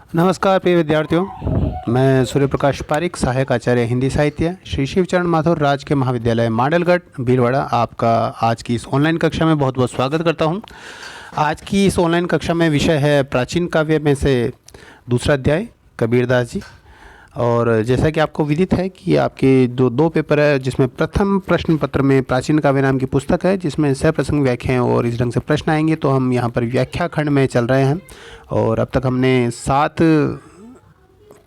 नमस्कार प्रिय विद्यार्थियों, मैं सूर्य प्रकाश पारिक, सहायक आचार्य हिंदी साहित्य, श्री शिवचरण माथुर राजकीय महाविद्यालय माडलगढ़ भीलवाड़ा। आपका आज की इस ऑनलाइन कक्षा में बहुत बहुत स्वागत करता हूं। आज की इस ऑनलाइन कक्षा में विषय है प्राचीन काव्य में से दूसरा अध्याय कबीरदास जी। और जैसा कि आपको विदित है कि आपके दो पेपर है, जिसमें प्रथम प्रश्न पत्र में प्राचीन काव्य नाम की पुस्तक है, जिसमें सप्रसंग व्याख्याएं और इस ढंग से प्रश्न आएंगे। तो हम यहाँ पर व्याख्या खंड में चल रहे हैं और अब तक हमने 7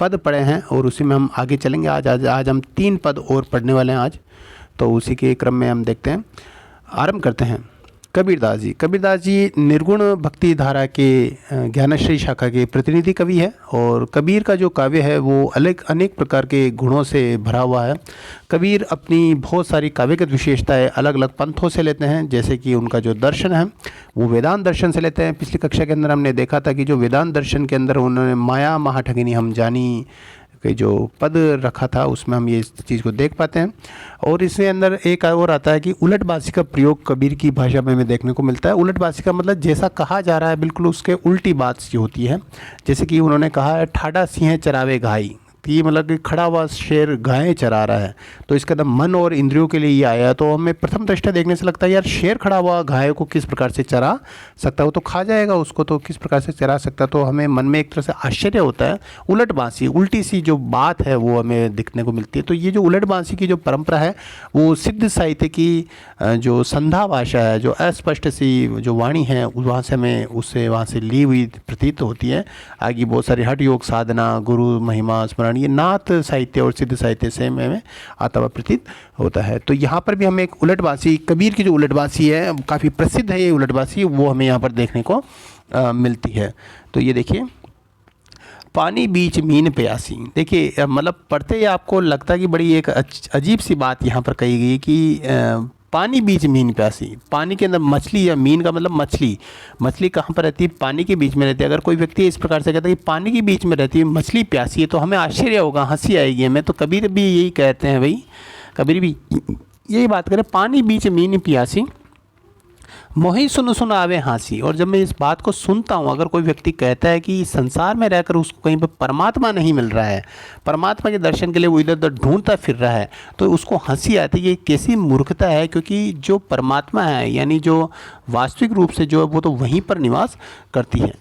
पद पढ़े हैं और उसी में हम आगे चलेंगे। आज हम 3 पद और पढ़ने वाले हैं आज, तो उसी के क्रम में हम देखते हैं। आरंभ करते हैं। कबीरदास जी निर्गुण भक्ति धारा के ज्ञानश्री शाखा के प्रतिनिधि कवि है और कबीर का जो काव्य है वो अनेक प्रकार के गुणों से भरा हुआ है। कबीर अपनी बहुत सारी काव्यगत विशेषताएं अलग अलग पंथों से लेते हैं, जैसे कि उनका जो दर्शन है वो वेदांत दर्शन से लेते हैं। पिछली कक्षा के अंदर हमने देखा था कि जो वेदांत दर्शन के अंदर उन्होंने माया महाठगिनी हम जानी के जो पद रखा था, उसमें हम ये चीज़ को देख पाते हैं। और इसके अंदर एक और आता है कि उलटबाजी का प्रयोग कबीर की भाषा में हमें देखने को मिलता है। उलटबाजी का मतलब जैसा कहा जा रहा है बिल्कुल उसके उल्टी बात सी होती है। जैसे कि उन्होंने कहा है ठाडा सिंह चरावे घाई, कि मतलब कि खड़ा हुआ शेर गायें चरा रहा है। तो इसका मतलब मन और इंद्रियों के लिए ये आया। तो हमें प्रथम दृष्टया देखने से लगता है यार शेर खड़ा हुआ गाय को किस प्रकार से चरा सकता है, वो तो खा जाएगा उसको, तो किस प्रकार से चरा सकता है। तो हमें मन में एक तरह से आश्चर्य होता है। उलटबांसी उल्टी सी जो बात है वो हमें दिखने को मिलती है। तो ये जो उलटबांसी की जो परंपरा है वो सिद्ध साहित्य की जो संध्या भाषा है, जो अस्पष्ट सी जो वाणी है, वहाँ से हमें वहाँ से ली हुई प्रतीत होती है। आगे बहुत सारी हठ योग साधना, गुरु महिमा स्मरण, ये नाथ साहित्य और सिद्ध साहित्य से में आता हुआ प्रतीत होता है। तो यहाँ पर भी हमें एक उलटबांसी, कबीर की जो उलटबांसी है काफ़ी प्रसिद्ध है, ये उलटबांसी वो हमें यहाँ पर देखने को मिलती है। तो ये देखिए, पानी बीच मीन प्यासी। देखिए मतलब पढ़ते ही आपको लगता है कि बड़ी एक अजीब सी बात यहाँ पर कही गई कि पानी बीच मीन प्यासी। पानी के अंदर मछली, या मीन का मतलब मछली कहाँ पर रहती है? पानी के बीच में रहती है। अगर कोई व्यक्ति इस प्रकार से कहता है कि पानी के बीच में रहती है मछली प्यासी है, तो हमें आश्चर्य होगा, हंसी आएगी हमें। तो कबीर भी यही कहते हैं भाई, कबीर भी यही बात करें, पानी बीच मीन प्यासी मोही सुन सुन आवे हाँसी। और जब मैं इस बात को सुनता हूँ, अगर कोई व्यक्ति कहता है कि संसार में रहकर उसको कहीं पर परमात्मा नहीं मिल रहा है, परमात्मा के दर्शन के लिए वो इधर उधर ढूंढता फिर रहा है, तो उसको हंसी आती है। ये कैसी मूर्खता है, क्योंकि जो परमात्मा है यानी जो वास्तविक रूप से जो है वो तो वहीं पर निवास करती है।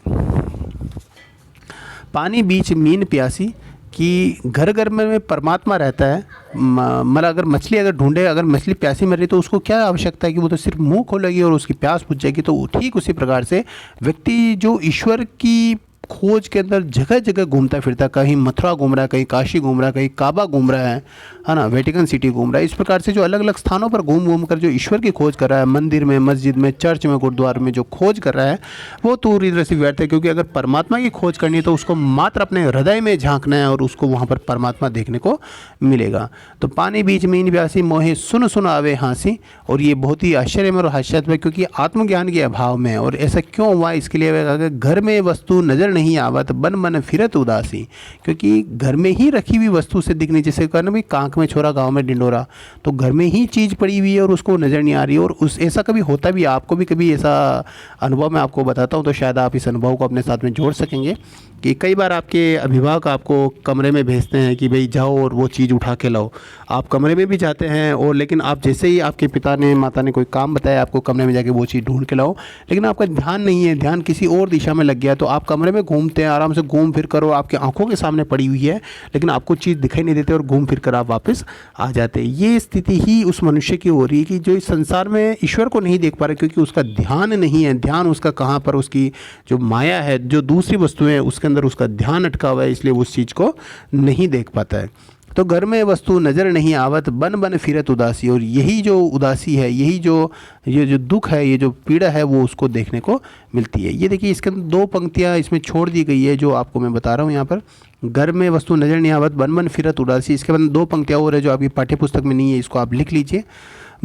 पानी बीच मीन प्यासी, कि घर घर में परमात्मा रहता है। मतलब अगर मछली अगर ढूंढे, अगर मछली प्यासी मर रही तो उसको क्या आवश्यकता है कि वो तो सिर्फ मुंह खोलेगी और उसकी प्यास बुझ जाएगी। तो ठीक उसी प्रकार से व्यक्ति जो ईश्वर की खोज के अंदर जगह जगह घूमता फिरता, कहीं मथुरा घूम रहा है, कहीं काशी घूम रहा है, कहीं काबा घूम रहा है ना, वेटिकन सिटी घूम रहा है। इस प्रकार से जो अलग अलग स्थानों पर घूम घूम कर जो ईश्वर की खोज कर रहा है, मंदिर में, मस्जिद में, चर्च में, गुरुद्वार में जो खोज कर रहा है, वो तो पूरी तरह से व्यर्थ है। क्योंकि अगर परमात्मा की खोज करनी है तो उसको मात्र अपने हृदय में झांकना है और उसको वहाँ पर परमात्मा देखने को मिलेगा। तो पानी बीच मीन प्यासी मोहे सुन सुन आवे हाँसी। और ये बहुत ही आश्चर्यमय और हास्यास्पद, क्योंकि आत्मज्ञान के अभाव में, और ऐसा क्यों हुआ इसके लिए अगर घर में वस्तु नज़र नहीं आवत बन मन फिरत उदासी। क्योंकि घर में ही रखी हुई वस्तु से दिखनी, जैसे कहना भी कांख में छोरा गांव में डिंडोरा, तो घर में ही चीज़ पड़ी हुई है और उसको नज़र नहीं आ रही। और उस ऐसा कभी होता भी, आपको भी कभी ऐसा अनुभव मैं आपको बताता हूँ तो शायद आप इस अनुभव को अपने साथ में जोड़ सकेंगे कि कई बार आपके अभिभावक आपको कमरे में भेजते हैं कि भाई जाओ और वो चीज़ उठा के लाओ। आप कमरे में भी जाते हैं और लेकिन आप जैसे ही आपके पिता ने माता ने कोई काम बताया आपको कमरे में जाके वो चीज़ ढूंढ के लाओ, लेकिन आपका ध्यान नहीं है, ध्यान किसी और दिशा में लग गया। तो आप कमरे में घूमते हैं, आराम से घूम फिर कर, और आपकी आंखों के सामने पड़ी हुई है, लेकिन आपको चीज़ दिखाई नहीं देती और घूम फिर कर आप वापस आ जाते हैं। ये स्थिति ही उस मनुष्य की हो रही है कि जो इस संसार में ईश्वर को नहीं देख पा रहे, क्योंकि उसका ध्यान नहीं है। ध्यान उसका कहाँ पर, उसकी जो माया है, जो दूसरी वस्तुएं हैं उसके अंदर उसका ध्यान अटका हुआ है, इसलिए वो उस चीज़ को नहीं देख पाता है। तो घर में वस्तु नज़र नहीं आवत बन बन फिरत उदासी। और यही जो उदासी है, यही जो ये जो दुख है, ये जो पीड़ा है, वो उसको देखने को मिलती है। ये देखिए इसके अंदर 2 पंक्तियाँ इसमें छोड़ दी गई है जो आपको मैं बता रहा हूँ यहाँ पर। घर में वस्तु नज़र नहीं आवत बन बन फिरत उदासी, इसके बाद 2 पंक्तियाँ और है जो आपकी पाठ्य पुस्तक में नहीं है, इसको आप लिख लीजिए।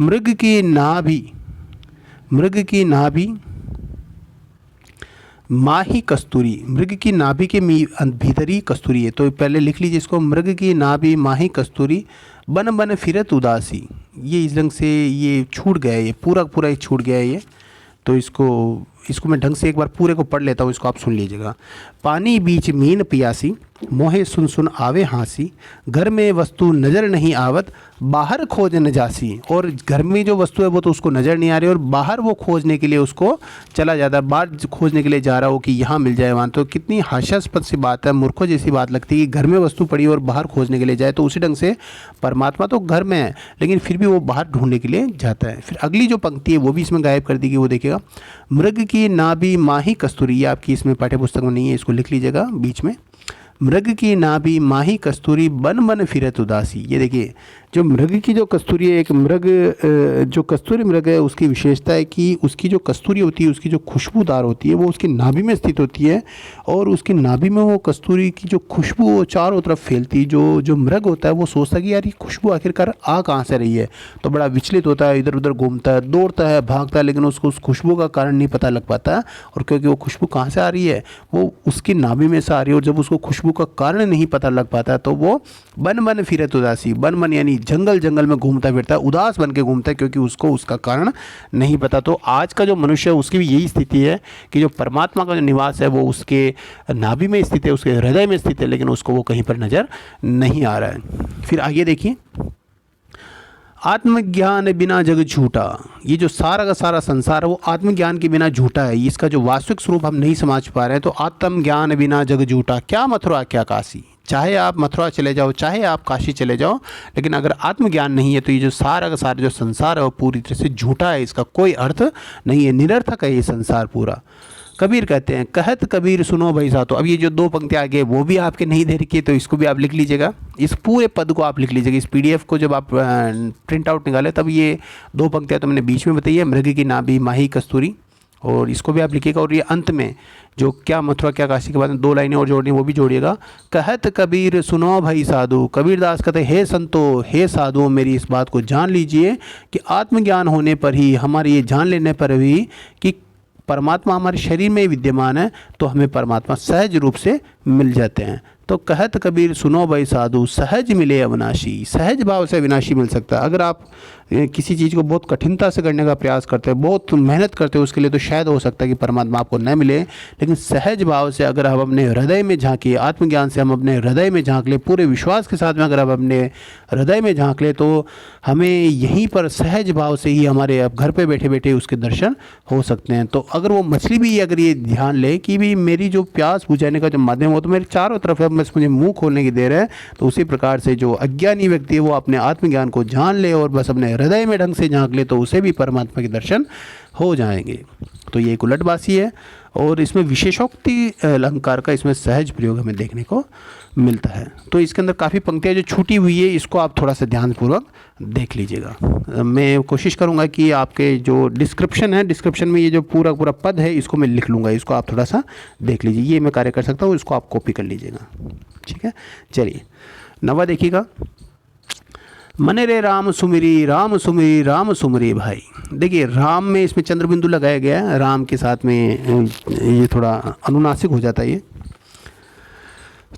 मृग की नाभि माही कस्तूरी, मृग की नाभि के भीतरी कस्तूरी है। तो पहले लिख लीजिए इसको, मृग की नाभि माही कस्तूरी बन बन फिरत उदासी। ये इस ढंग से ये छूट गया है, ये पूरा ही छूट गया है ये। तो इसको मैं ढंग से एक बार पूरे को पढ़ लेता हूँ, इसको आप सुन लीजिएगा। पानी बीच मीन पियासी, मोहे सुन सुन आवे हाँसी, घर में वस्तु नज़र नहीं आवत, बाहर खोज न जासी। और घर में जो वस्तु है वो तो उसको नज़र नहीं आ रही और बाहर वो खोजने के लिए उसको चला जाता है, बाहर खोजने के लिए जा रहा हो कि यहाँ मिल जाए वहाँ। तो कितनी हास्यास्पद सी बात है, मूर्खों जैसी बात लगती है कि घर में वस्तु पड़ी और बाहर खोजने के लिए जाए। तो उसी ढंग से परमात्मा तो घर में है लेकिन फिर भी वो बाहर ढूंढने के लिए जाता है। फिर अगली जो पंक्ति है वो भी इसमें गायब कर दी गई, वो देखिएगा, मृग की नाभि माही कस्तूरी। ये आपकी इसमें पाठ्य पुस्तक में नहीं है, इसको लिख लीजिएगा बीच में। मृग की नाभि माही कस्तूरी, बन बन फिरत उदासी। ये देखिए, जो मृग की जो कस्तूरी है, एक मृग जो कस्तूरी मृग है उसकी विशेषता है कि उसकी जो कस्तूरी होती है, उसकी जो खुशबूदार होती है वो उसकी नाभि में स्थित होती है और उसकी नाभि में वो कस्तूरी की जो खुशबू वो चारों तरफ फैलती है। जो मृग होता है वो सोचता है कि यार ये खुशबू आखिरकार आ कहाँ से रही है, तो बड़ा विचलित होता है, इधर उधर घूमता है, दौड़ता है, भागता है, लेकिन उसको उस खुशबू का कारण नहीं पता लग पाता। और क्योंकि वो खुशबू कहाँ से आ रही है, वो उसकी नाभि में से आ रही है और जब उसको खुशबू का कारण नहीं पता लग पाता तो वो बन बन फिरत उदासी, बन बन यानी जंगल जंगल में घूमता फिरता है, उदास बन के घूमता है क्योंकि उसको उसका कारण नहीं पता। तो आज का जो मनुष्य है उसकी भी यही स्थिति है कि जो परमात्मा का जो निवास है वो उसके नाभि में स्थित है, उसके हृदय में स्थित है, लेकिन उसको वो कहीं पर नज़र नहीं आ रहा है। फिर आगे देखिए, आत्मज्ञान बिना जग झूठा। ये जो सारा का सारा संसार है वो आत्मज्ञान के बिना झूठा है, इसका जो वास्तविक स्वरूप हम नहीं समझ पा रहे हैं। तो आत्मज्ञान बिना जग झूठा, क्या मथुरा क्या काशी। चाहे आप मथुरा चले जाओ, चाहे आप काशी चले जाओ, लेकिन अगर आत्मज्ञान नहीं है तो ये जो सारा का सारा जो संसार है वो पूरी तरह से झूठा है, इसका कोई अर्थ नहीं है, निरर्थक है ये संसार पूरा। कबीर कहते हैं, कहत कबीर सुनो भाई सातो। अब ये जो दो पंक्तियाँ आगे वो भी आपके नहीं दे रखी है, तो इसको भी आप लिख लीजिएगा, इस पूरे पद को आप लिख लीजिएगा। इस पीडीएफ को जब आप प्रिंट आउट निकाले तब ये दो पंक्तियाँ तो मैंने बीच में बताई है, मृग की नाभि माही कस्तूरी, और इसको भी आप लिखिएगा। और ये अंत में जो क्या मथुरा क्या काशी के बाद में दो लाइनें और जोड़नी वो भी जोड़िएगा। कहत कबीर सुनो भाई साधु, कबीरदास कहते हे संतो, हे साधुओं, मेरी इस बात को जान लीजिए कि आत्मज्ञान होने पर ही, हमारे ये जान लेने पर भी कि परमात्मा हमारे शरीर में विद्यमान है, तो हमें परमात्मा सहज रूप से मिल जाते हैं। तो कहत कबीर सुनो भाई साधु, सहज मिले अविनाशी। सहज भाव से अविनाशी मिल सकता है। अगर आप किसी चीज़ को बहुत कठिनता से करने का प्रयास करते हैं, बहुत मेहनत करते हो उसके लिए, तो शायद हो सकता है कि परमात्मा आपको न मिले, लेकिन सहज भाव से अगर हम अपने हृदय में झांकिए, आत्मज्ञान से हम अपने हृदय में झांक ले, पूरे विश्वास के साथ में अगर हम अपने हृदय में झांक ले, तो हमें यहीं पर सहज भाव से ही हमारे अब घर पे बैठे बैठे उसके दर्शन हो सकते हैं। तो अगर वो मछली भी अगर ये ध्यान ले कि भी मेरी जो प्यास बुझाने का जो माध्यम हो तो मेरे चारों तरफ है, बस मुझे मुंह खोलने की देर है, तो उसी प्रकार से जो अज्ञानी व्यक्ति है वो अपने आत्मज्ञान को जान ले और बस अपने हृदय में ढंग से झांक ले, तो उसे भी परमात्मा के दर्शन हो जाएंगे। तो ये एक उलटबासी है और इसमें विशेषोक्ति अलंकार का इसमें सहज प्रयोग हमें देखने को मिलता है। तो इसके अंदर काफ़ी पंक्तियाँ जो छूटी हुई है इसको आप थोड़ा सा ध्यानपूर्वक देख लीजिएगा। मैं कोशिश करूँगा कि आपके जो डिस्क्रिप्शन है, डिस्क्रिप्शन में ये जो पूरा पूरा पद है इसको मैं लिख लूँगा, इसको आप थोड़ा सा देख लीजिए, ये मैं कार्य कर सकता हूँ, इसको आप कॉपी कर लीजिएगा। ठीक है, चलिए नवा देखिएगा। मने रे राम सुमिरी, राम सुमिरी, राम सुमिरी। भाई देखिए, राम में इसमें चंद्र बिंदु लगाया गया है, राम के साथ में ये थोड़ा अनुनासिक हो जाता है ये।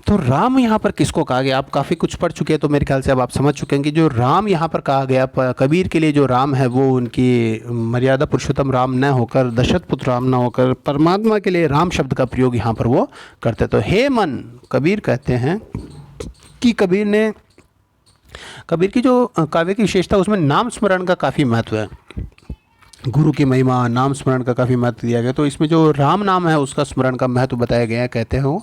तो राम यहाँ पर किसको कहा गया, आप काफ़ी कुछ पढ़ चुके हैं तो मेरे ख्याल से अब आप समझ चुके हैं कि जो राम यहाँ पर कहा गया, कबीर के लिए जो राम है वो उनकी मर्यादा पुरुषोत्तम राम न होकर, दशरथ पुत्र राम न होकर, परमात्मा के लिए राम शब्द का प्रयोग यहाँ पर वो करते। तो हे मन, कबीर कहते हैं कि कबीर की जो काव्य की विशेषता उसमें नाम स्मरण का काफ़ी महत्व है, गुरु की महिमा, नाम स्मरण का काफ़ी महत्व दिया गया। तो इसमें जो राम नाम है उसका स्मरण का महत्व बताया गया है। कहते हो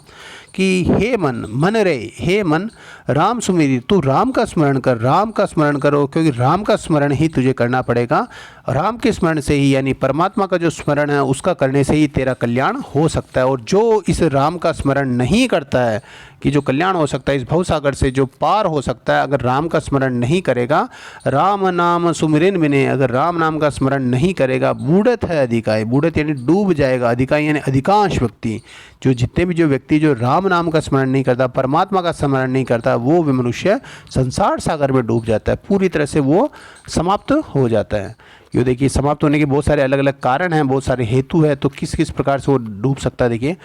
कि हे मन, मन रे, हे मन राम सुमिरी, तू राम का स्मरण कर, राम का स्मरण करो, क्योंकि राम का स्मरण ही तुझे करना पड़ेगा। राम के स्मरण से ही, यानी परमात्मा का जो स्मरण है उसका करने से ही तेरा कल्याण हो सकता है। और जो इस राम का स्मरण नहीं करता है कि जो कल्याण हो सकता है, इस भवसागर से जो पार हो सकता है, अगर राम का स्मरण नहीं करेगा, राम नाम सुमिरन बिने, अगर राम नाम का स्मरण नहीं करेगा, बूढ़त है अधिकाय, बूढ़त यानी डूब जाएगा, अधिकाय यानी अधिकांश व्यक्ति, जो जितने भी जो व्यक्ति जो राम नाम का स्मरण नहीं करता, परमात्मा का स्मरण नहीं करता, वो भी मनुष्य संसार सागर में डूब जाता है, पूरी तरह से वो समाप्त हो जाता है। ये देखिए, समाप्त होने के बहुत सारे अलग अलग कारण हैं, बहुत सारे हेतु है, तो किस किस प्रकार से वो डूब सकता है। देखिए,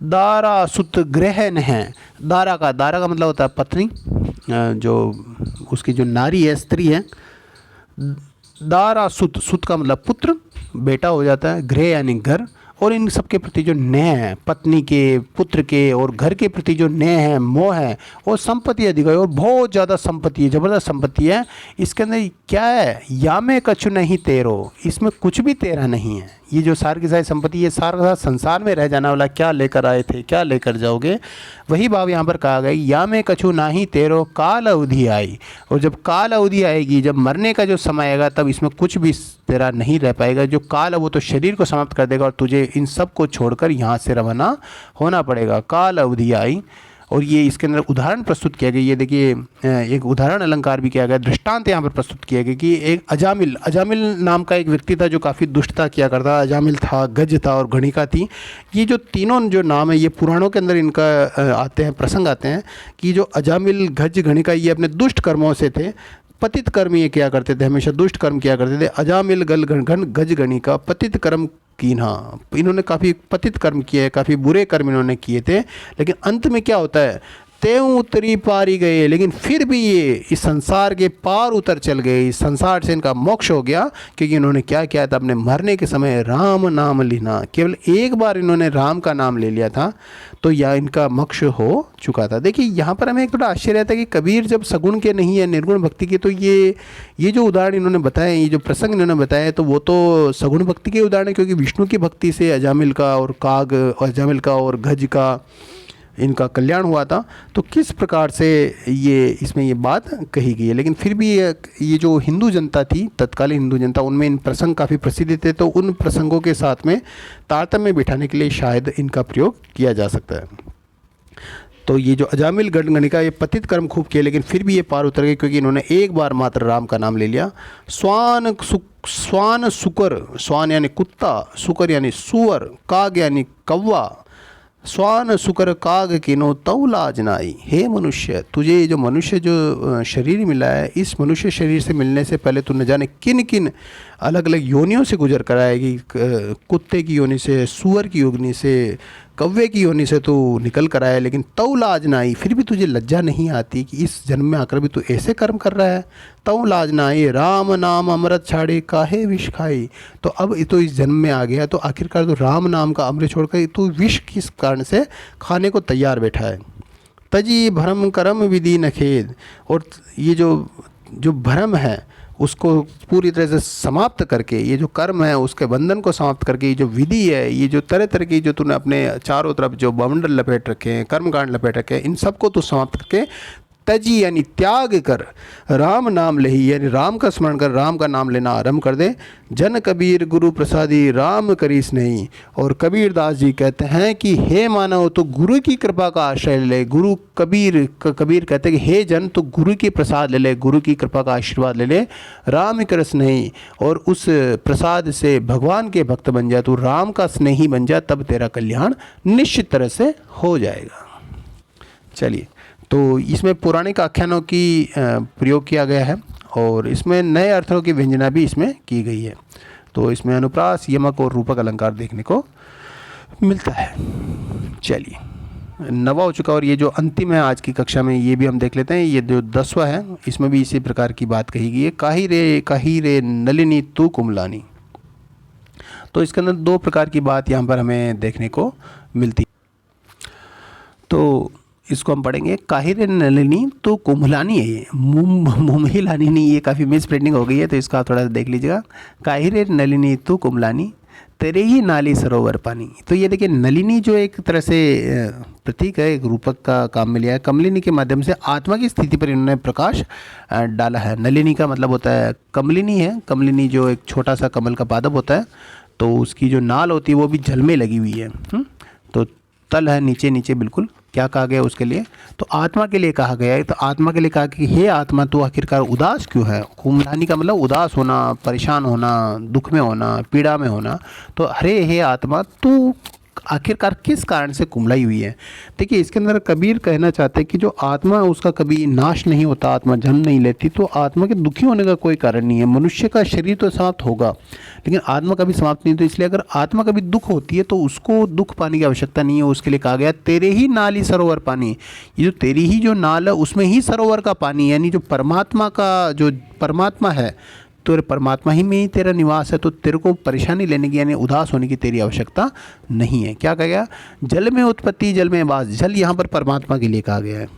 दारा सुत ग्रहण है, दारा का मतलब होता है पत्नी, जो उसकी जो नारी है, स्त्री है। दारा सुत, सुत का मतलब पुत्र, बेटा हो जाता है, गृह यानी घर, और इन सब के प्रति जो नेह है, पत्नी के, पुत्र के और घर के प्रति जो नेह है, मोह है, और संपत्ति अधिक है और बहुत ज़्यादा संपत्ति है, ज़बरदस्त संपत्ति है। इसके अंदर क्या है, या में कछु नहीं तेरो, इसमें कुछ भी तेरा नहीं है। ये जो सार की सारी संपत्ति, ये सारा संसार में रह जाने वाला, क्या लेकर आए थे क्या लेकर जाओगे, वही भाव यहाँ पर कहा गया। या में कछु नाही तेरो काल अवधि आई, और जब काल अवधि आएगी, जब मरने का जो समय आएगा, तब इसमें कुछ भी तेरा नहीं रह पाएगा। जो काल है वो तो शरीर को समाप्त कर देगा और तुझे इन सब को छोड़कर यहाँ से रवाना होना पड़ेगा। काल अवधि आई, और ये इसके अंदर उदाहरण प्रस्तुत किया गया। ये देखिए एक उदाहरण अलंकार भी किया गया, दृष्टांत यहाँ पर प्रस्तुत किया गया कि एक अजामिल नाम का एक व्यक्ति था जो काफ़ी दुष्टता किया करता। अजामिल था, गज था और गणिका थी। ये जो तीनों जो नाम है, ये पुराणों के अंदर इनका आते हैं, प्रसंग आते हैं कि जो अजामिल, गज, गणिका, ये अपने दुष्ट कर्मों से थे। पतित कर्म ये किया करते थे, हमेशा दुष्ट कर्म किया करते थे। अजामिल, गज, गणिका पतित कर्म कीन्हा, इन्होंने काफ़ी पतित कर्म किए, काफ़ी बुरे कर्म इन्होंने किए थे। लेकिन अंत में क्या होता है, तेऊ उतरी पारी गए, लेकिन फिर भी ये इस संसार के पार उतर चल गए, इस संसार से इनका मोक्ष हो गया। क्योंकि इन्होंने क्या किया था, अपने मरने के समय राम नाम लेना, केवल एक बार इन्होंने राम का नाम ले लिया था, तो यह इनका मोक्ष हो चुका था। देखिए यहाँ पर हमें एक थोड़ा आश्चर्य आता है कि कबीर जब सगुण के नहीं है, निर्गुण भक्ति के, तो ये जो उदाहरण इन्होंने बताए, ये जो प्रसंग इन्होंने बताए, तो वो तो सगुण भक्ति के उदाहरण है। क्योंकि विष्णु की भक्ति से अजामिल का और अजामिल का और गज का इनका कल्याण हुआ था। तो किस प्रकार से ये इसमें ये बात कही गई है। लेकिन फिर भी ये जो हिंदू जनता थी, तत्कालीन हिंदू जनता, उनमें इन प्रसंग काफ़ी प्रसिद्ध थे। तो उन प्रसंगों के साथ में तारतम्य बिठाने के लिए शायद इनका प्रयोग किया जा सकता है। तो ये जो अजामिल, गणिका, ये पतित कर्म खूब किए, लेकिन फिर भी ये पार उतर गए क्योंकि इन्होंने एक बार मात्र राम का नाम ले लिया। स्वान सुकर, स्वान यानी कुत्ता, सुकर यानी सुअर, काग यानी कौवा, स्वान सुकर काग किनो तौ लाज नाई। हे मनुष्य, तुझे ये जो मनुष्य जो शरीर मिला है, इस मनुष्य शरीर से मिलने से पहले तू न जाने किन किन अलग अलग योनियों से गुजर कर आएगी। कुत्ते की योनि से, सुअर की योनि से, कौवे की योनि से तू निकल कर आया, लेकिन तौ लाज नाई, फिर भी तुझे लज्जा नहीं आती कि इस जन्म में आकर भी तू ऐसे कर्म कर रहा है। तौ लाज नाई, राम नाम अमृत छाड़े काहे विष खाई। तो अब तो इस जन्म में आ गया, तो आखिरकार तो राम नाम का अमृत छोड़कर तू विष किस कारण से खाने को तैयार बैठा है। तजी भरम करम विधि न खेद, और ये जो भरम है उसको पूरी तरह से समाप्त करके, ये जो कर्म है उसके बंधन को समाप्त करके, ये जो विधि है, ये जो तरह तरह की जो तूने अपने चारों तरफ जो बवंडर लपेट रखे हैं, कर्मकांड लपेट रखे हैं, इन सबको तू समाप्त करके तजी यानी त्याग कर, राम नाम लेही यानी राम का स्मरण कर, राम का नाम लेना आरंभ कर दे। जन कबीर गुरु प्रसादी राम करीस नहीं। और कबीर दास जी कहते हैं कि हे मानव, तो गुरु की कृपा का आश्रय ले। गुरु कबीर कहते हैं कि हे जन, तो गुरु की प्रसाद ले ले, गुरु की कृपा का आशीर्वाद ले ले, राम के रस नहीं, और उस प्रसाद से भगवान के भक्त बन जा, तू राम का स्नेही बन जा, तब तेरा कल्याण निश्चित तरह से हो जाएगा। चलिए, तो इसमें पौराणिक आख्यानों की प्रयोग किया गया है और इसमें नए अर्थों की व्यंजना भी इसमें की गई है। तो इसमें अनुप्रास, यमक और रूपक अलंकार देखने को मिलता है। चलिए, 9वां हो चुका और ये जो अंतिम है आज की कक्षा में, ये भी हम देख लेते हैं। ये जो 10वां है, इसमें भी इसी प्रकार की बात कही गई है। काही रे नलिनी तू कुमलानी। तो इसके अंदर 2 प्रकार की बात यहाँ पर हमें देखने को मिलती है। तो इसको हम पढ़ेंगे, काहिर नलिनी तो कुम्हलानी है, ये मुम्हिलानी नहीं, ये काफ़ी मिस प्रिंटिंग हो गई है, तो इसका आप थोड़ा सा देख लीजिएगा। काहिर नलिनी तो कुम्हलानी, तेरे ही नाली सरोवर पानी। तो ये देखिए, नलिनी जो एक तरह से प्रतीक है, एक रूपक का काम में लिया है। कमलिनी के माध्यम से आत्मा की स्थिति पर इन्होंने प्रकाश डाला है। नलिनी का मतलब होता है कमलिनी है। कमलिनी जो एक छोटा सा कमल का पादप होता है, तो उसकी जो नाल होती है वो भी जल में लगी हुई है। तो तल है नीचे नीचे बिल्कुल। क्या कहा गया उसके लिए? तो आत्मा के लिए कहा गया है। तो आत्मा के लिए कहा कि हे आत्मा, तू आखिरकार उदास क्यों है? कुम्हलानी का मतलब उदास होना, परेशान होना, दुख में होना, पीड़ा में होना। तो अरे हे आत्मा, तू आखिरकार किस कारण से कुम्हलाई हुई है? देखिए, इसके अंदर कबीर कहना चाहते हैं कि जो आत्मा उसका कभी नाश नहीं होता, आत्मा जन्म नहीं लेती, तो आत्मा के दुखी होने का कोई कारण नहीं है। मनुष्य का शरीर तो समाप्त होगा, लेकिन आत्मा कभी समाप्त नहीं। तो इसलिए अगर आत्मा कभी दुख होती है तो उसको दुख पाने की आवश्यकता नहीं है। उसके लिए कहा गया, तेरे ही नाल ही सरोवर पानी। ये जो तेरी ही जो नाल है, उसमें ही सरोवर का पानी, यानी जो परमात्मा का जो परमात्मा है, तेरे परमात्मा ही में ही तेरा निवास है, तो तेरे को परेशानी लेने की यानी उदास होने की तेरी आवश्यकता नहीं है। क्या कहा गया? जल में उत्पत्ति जल में वास। जल यहाँ पर परमात्मा के लिए कहा गया है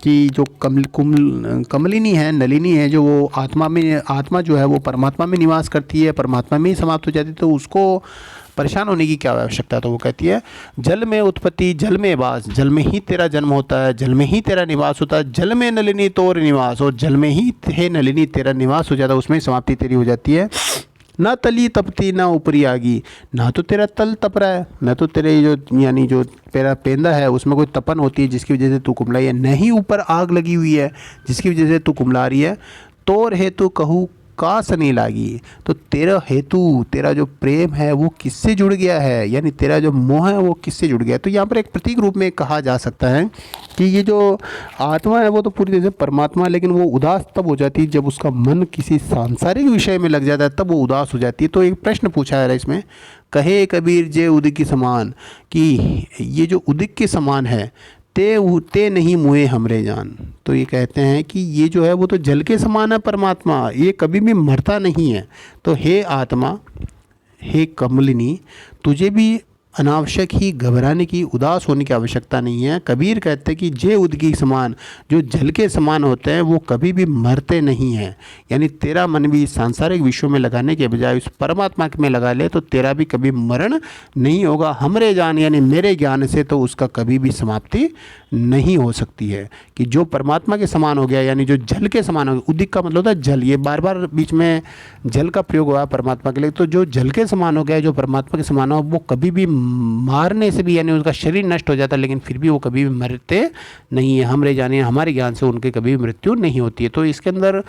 कि जो कमलिनी है, नलिनी है, जो वो आत्मा में, आत्मा जो है वो परमात्मा में निवास करती है, परमात्मा में ही समाप्त हो जाती है, तो उसको परेशान होने की क्या आवश्यकता। तो वो कहती है जल में उत्पत्ति जल में वास। जल में ही तेरा जन्म होता है, जल में ही तेरा निवास होता है। जल में नलिनी तोर निवास, और जल में ही हे नलिनी तेरा निवास हो जाता है, उसमें समाप्ति तेरी हो जाती है। ना तली तपती ना ऊपरी आगी। ना तो तेरा तल तप रहा है, न तो तेरे जो यानी जो तेरा पेंदा है उसमें कोई तपन होती है जिसकी वजह से तू कुमलाई है, न ही ऊपर आग लगी हुई है जिसकी वजह से तू कुमला रही है। तोर हेतु कहूँ का सनी लागी। तो तेरा हेतु, तेरा जो प्रेम है वो किससे जुड़ गया है, यानी तेरा जो मोह है वो किससे जुड़ गया है। तो यहाँ पर एक प्रतीक रूप में कहा जा सकता है कि ये जो आत्मा है वो तो पूरी तरह से परमात्मा है, लेकिन वो उदास तब हो जाती है जब उसका मन किसी सांसारिक विषय में लग जाता है, तब वो उदास हो जाती है। तो एक प्रश्न पूछा है इसमें, कहे कबीर जे उदिक के समान, कि ये जो उदिक के समान है ते नहीं मुए हमरे जान। तो ये कहते हैं कि ये जो है वो तो जल के समान है परमात्मा, ये कभी भी मरता नहीं है। तो हे आत्मा, हे कमलिनी, तुझे भी अनावश्यक ही घबराने की, उदास होने की आवश्यकता नहीं है। कबीर कहते हैं कि जे उदकी समान, जो जल के समान होते हैं वो कभी भी मरते नहीं हैं। यानी तेरा मन भी सांसारिक विषयों में लगाने के बजाय उस परमात्मा में लगा ले तो तेरा भी कभी मरण नहीं होगा। हमरे जान यानी मेरे ज्ञान से तो उसका कभी भी समाप्ति नहीं हो सकती है। कि जो परमात्मा के समान हो गया यानी जो जल के समान हो गया, उदिक का मतलब होता है जल, ये बार बार बीच में जल का प्रयोग हुआ परमात्मा के लिए। तो जो जल के समान हो गया, जो परमात्मा के समान हो, वो कभी भी मारने से भी यानी उसका शरीर नष्ट हो जाता है लेकिन फिर भी वो कभी भी मरते नहीं है। हमरे जाने हमारे ज्ञान से उनके कभी भी मृत्यु नहीं होती है। तो इसके अंदर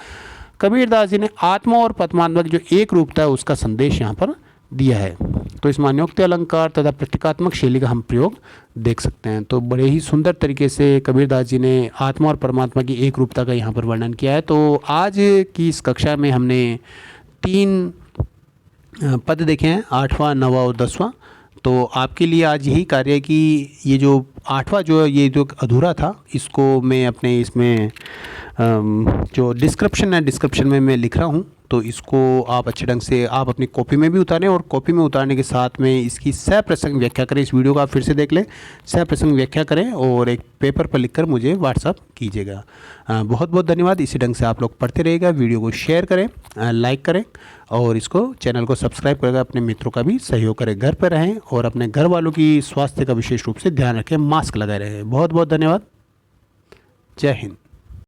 कबीरदास जी ने आत्मा और परमात्मा की जो एक रूपता है उसका संदेश यहाँ पर दिया है। तो इसमें अन्योक्ति अलंकार तथा प्रतीकात्मक शैली का हम प्रयोग देख सकते हैं। तो बड़े ही सुंदर तरीके से कबीरदास जी ने आत्मा और परमात्मा की एक रूपता का यहाँ पर वर्णन किया है। तो आज की इस कक्षा में हमने 3 पद देखे हैं, 8वां, 9वां और 10वां। तो आपके लिए आज यही कार्य है कि ये जो 8वां जो ये जो अधूरा था इसको मैं अपने इसमें जो डिस्क्रिप्शन है, डिस्क्रिप्शन में मैं लिख रहा हूँ, तो इसको आप अच्छे ढंग से आप अपनी कॉपी में भी उतारें और कॉपी में उतारने के साथ में इसकी सप्रसंग व्याख्या करें। इस वीडियो को आप फिर से देख लें, सप्रसंग व्याख्या करें और एक पेपर पर लिखकर मुझे व्हाट्सअप कीजिएगा। बहुत बहुत धन्यवाद। इसी ढंग से आप लोग पढ़ते रहिएगा, वीडियो को शेयर करें, लाइक करें और इसको चैनल को सब्सक्राइब करेगा। अपने मित्रों का भी सहयोग करें। घर पर रहें और अपने घर वालों की स्वास्थ्य का विशेष रूप से ध्यान रखें, मास्क लगाए रहें। बहुत बहुत धन्यवाद। जय हिंद।